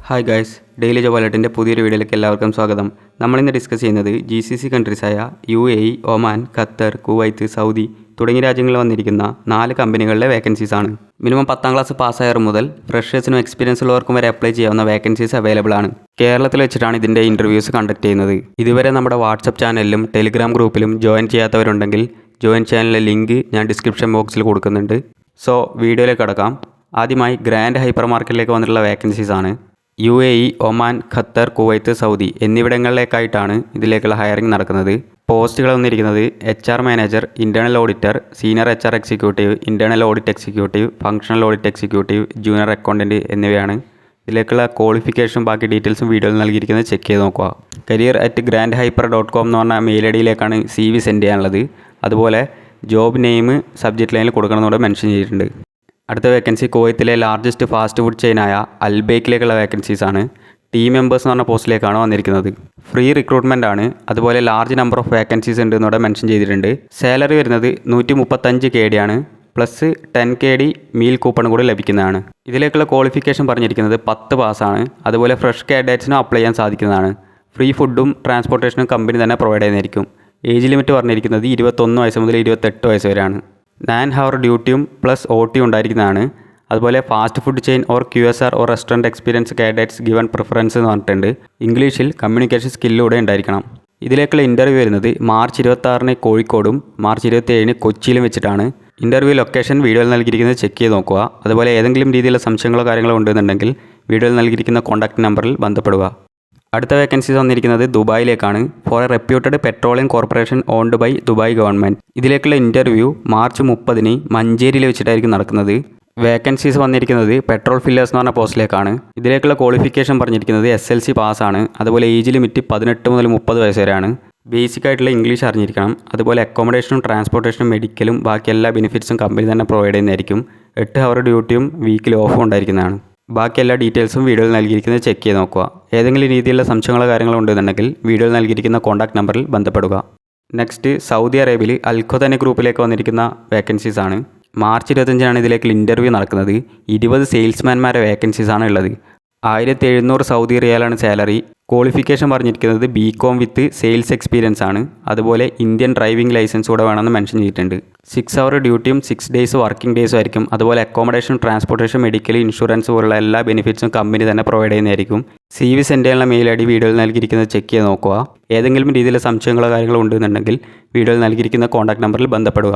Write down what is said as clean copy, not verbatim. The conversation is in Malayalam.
ഹായ് ഗൈസ്, ഡെയിലി ജോബ് അലേർട്ടിൻ്റെ പുതിയൊരു വീഡിയോയിലേക്ക് എല്ലാവർക്കും സ്വാഗതം. നമ്മളിന്ന് ഡിസ്കസ് ചെയ്യുന്നത് GCC കൺട്രീസായ UAE, Oman, Qatar, Kuwait, Saudi തുടങ്ങിയ രാജ്യങ്ങളിൽ വന്നിരിക്കുന്ന 4 കമ്പനികളിലെ വേക്കൻസീസ് ആണ്. മിനിമം 10ാം ക്ലാസ് പാസ്സായവർ മുതൽ ഫ്രഷേഴ്സിനും എക്സ്പീരിയൻസ് ഉള്ളവർക്കും വരെ അപ്ലൈ ചെയ്യാവുന്ന വേക്കൻസീസ് അവൈലബിൾ ആണ്. കേരളത്തിൽ വെച്ചിട്ടാണ് ഇതിൻ്റെ ഇൻ്റർവ്യൂസ് കണ്ടക്ട് ചെയ്യുന്നത്. ഇതുവരെ നമ്മുടെ വാട്സപ്പ് ചാനലിലും ടെലിഗ്രാം ഗ്രൂപ്പിലും ജോയിൻ ചെയ്യാത്തവരുണ്ടെങ്കിൽ ജോയിൻ ചാനലിലെ ലിങ്ക് ഞാൻ ഡിസ്ക്രിപ്ഷൻ ബോക്സിൽ കൊടുക്കുന്നുണ്ട്. സോ വീഡിയോയിലേക്ക് കടക്കാം. ആദ്യമായി ഗ്രാൻഡ് ഹൈപ്പർ മാർക്കറ്റിലേക്ക് വന്നിട്ടുള്ള വേക്കൻസീസ് ആണ്. UAE, Oman, Qatar, Kuwait, Saudi എന്നിവിടങ്ങളിലേക്കായിട്ടാണ് ഇതിലേക്കുള്ള ഹയറിംഗ് നടക്കുന്നത്. പോസ്റ്റുകൾ വന്നിരിക്കുന്നത് HR manager, internal auditor, senior HR executive, internal audit executive, functional audit executive, junior accountant എന്നിവയാണ്. ഇതിലേക്കുള്ള ക്വാളിഫിക്കേഷനും ബാക്കി ഡീറ്റെയിൽസും വീഡിയോയിൽ നൽകിയിരിക്കുന്നത് ചെക്ക് ചെയ്ത് നോക്കുക. career@grandhyper.com എന്ന് പറഞ്ഞ മെയിൽ ID യിലേക്കാണ് CV സെൻഡ് ചെയ്യാനുള്ളത്. അതുപോലെ ജോബ് നെയിം സബ്ജക്റ്റ് ലൈനിൽ കൊടുക്കണമെന്നൂടെ മെൻഷൻ ചെയ്തിട്ടുണ്ട്. അടുത്ത വേക്കൻസി കുവൈത്തിലെ ലാർജസ്റ്റ് ഫാസ്റ്റ് ഫുഡ് ചെയിനായ അൽബേക്കിലേക്കുള്ള വേക്കൻസീസ് ആണ്. ടീം മെമ്പേഴ്സ് എന്ന് പറഞ്ഞ പോസ്റ്റിലേക്കാണ് വന്നിരിക്കുന്നത്. ഫ്രീ റിക്രൂട്ട്മെൻ്റ് ആണ്. അതുപോലെ ലാർജ് നമ്പർ ഓഫ് വേക്കൻസീസ് ഉണ്ട് എന്നൂടെ മെൻഷൻ ചെയ്തിട്ടുണ്ട്. സാലറി വരുന്നത് 135 KD ആണ്. പ്ലസ് 10 KD മീൽ കൂപ്പൺ കൂടി ലഭിക്കുന്നതാണ്. ഇതിലേക്കുള്ള ക്വാളിഫിക്കേഷൻ പറഞ്ഞിരിക്കുന്നത് 10 പാസ്സാണ്. അതുപോലെ ഫ്രഷ് കാൻഡിഡേറ്റ്സിനും അപ്ലൈ ചെയ്യാൻ സാധിക്കുന്നതാണ്. ഫ്രീ ഫുഡും ട്രാൻസ്പോർട്ടേഷനും കമ്പനി തന്നെ പ്രൊവൈഡ് ചെയ്യുന്നതായിരിക്കും. ഏജ് ലിമിറ്റ് പറഞ്ഞിരിക്കുന്നത് 21 വയസ്സ് മുതൽ 28 വയസ്സ് വരെയാണ്. 9 ഹവർ ഡ്യൂട്ടിയും പ്ലസ് OT ഉണ്ടായിരിക്കുന്നതാണ്. അതുപോലെ fast food chain or QSR or restaurant experience candidates given preference എന്ന് പറഞ്ഞിട്ടുണ്ട്. ഇംഗ്ലീഷിൽ കമ്മ്യൂണിക്കേഷൻ സ്കില്ലൂടെ ഉണ്ടായിരിക്കണം. ഇതിലേക്കുള്ള ഇൻ്റർവ്യൂ വരുന്നത് മാർച്ച് 26 കോഴിക്കോടും മാർച്ച് 27 കൊച്ചിയിലും വെച്ചിട്ടാണ്. ഇൻ്റർവ്യൂ ലൊക്കേഷൻ വീഡിയോയിൽ നൽകിയിരിക്കുന്നത് ചെക്ക് ചെയ്ത് നോക്കുക. അതുപോലെ ഏതെങ്കിലും രീതിയിലുള്ള സംശയങ്ങളോ കാര്യങ്ങളോ ഉണ്ടെന്നുണ്ടെങ്കിൽ വീഡിയോയിൽ നൽകിയിരിക്കുന്ന കോൺടാക്ട് നമ്പറിൽ ബന്ധപ്പെടുക. അടുത്ത വേക്കൻസീസ് വന്നിരിക്കുന്നത് ദുബായിലേക്കാണ്. For a reputed petroleum corporation owned by Dubai government. ഇതിലേക്കുള്ള ഇൻ്റർവ്യൂ മാർച്ച് 30 മഞ്ചേരിയിൽ വെച്ചിട്ടായിരിക്കും നടക്കുന്നത്. വേക്കൻസീസ് വന്നിരിക്കുന്നത് പെട്രോൾ ഫില്ലേഴ്സ് എന്ന് പറഞ്ഞ പോസ്റ്റിലേക്കാണ്. ഇതിലേക്കുള്ള ക്വാളിഫിക്കേഷൻ പറഞ്ഞിരിക്കുന്നത് SLC പാസ്സാണ്. അതുപോലെ ഏജ് ലിമിറ്റ് 18 മുതൽ 30 വയസ്സ് വരെയാണ്. ബേസിക് ആയിട്ടുള്ള ഇംഗ്ലീഷ് അറിഞ്ഞിരിക്കണം. അതുപോലെ അക്കോമഡേഷനും ട്രാൻസ്പോർട്ടേഷനും മെഡിക്കലും ബാക്കി എല്ലാ ബെനിഫിറ്റ്സും കമ്പനി തന്നെ പ്രൊവൈഡ് ചെയ്യുന്നതായിരിക്കും. 8 ഹവർ ഡ്യൂട്ടിയും വീക്കിൽ ഓഫും ഉണ്ടായിരിക്കുന്നതാണ്. ബാക്കി എല്ലാ ഡീറ്റെയിൽസും വീഡിയോയിൽ നൽകിയിരിക്കുന്നത് ചെക്ക് ചെയ്ത് നോക്കുക. ഏതെങ്കിലും രീതിയിലുള്ള സംശയങ്ങളോ കാര്യങ്ങളോ ഉണ്ടെന്നുണ്ടെങ്കിൽ വീഡിയോയിൽ നൽകിയിരിക്കുന്ന കോൺടാക്ട് നമ്പറിൽ ബന്ധപ്പെടുക. നെക്സ്റ്റ് സൗദി അറേബ്യയിൽ അൽഖുദനി ഗ്രൂപ്പിലേക്ക് വന്നിരിക്കുന്ന വേക്കൻസീസ് ആണ്. മാർച്ച് 25 ഇതിലേക്ക് ഇൻ്റർവ്യൂ നടക്കുന്നത്. 20 സെയിൽസ്മാൻമാരെ വേക്കൻസീസാണ് ഉള്ളത്. 1700 സൗദി റിയാലാണ് സാലറി. ക്വാളിഫിക്കേഷൻ പറഞ്ഞിരിക്കുന്നത് BCom വിത്ത് സെയിൽസ് എക്സ്പീരിയൻസ് ആണ്. അതുപോലെ ഇന്ത്യൻ ഡ്രൈവിംഗ് ലൈസൻസ് കൂടെ വേണമെന്ന് മെൻഷൻ ചെയ്തിട്ടുണ്ട്. 6 ഹവർ ഡ്യൂട്ടിയും 6 ഡേയ്സ് വർക്കിംഗ് ഡേയ്സും ആയിരിക്കും. അതുപോലെ അക്കോമഡേഷൻ, ട്രാൻസ്പോർട്ടേഷൻ, മെഡിക്കൽ, ഇൻഷുറൻസ് പോലുള്ള എല്ലാ ബെനിഫിറ്റ്സും കമ്പനി തന്നെ പ്രൊവൈഡ് ചെയ്യുന്നതായിരിക്കും. CV സെൻഡ് ചെയ്യാനുള്ള മെയിൽ ID വീഡിയോയിൽ നൽകിയിരിക്കുന്നത് ചെക്ക് ചെയ്ത് നോക്കുക. ഏതെങ്കിലും രീതിയിലുള്ള സംശയങ്ങളോ കാര്യങ്ങളോ ഉണ്ടെന്നുണ്ടെങ്കിൽ വീഡിയോയിൽ നൽകിയിരിക്കുന്ന കോൺടാക്ട് നമ്പറിൽ ബന്ധപ്പെടുക.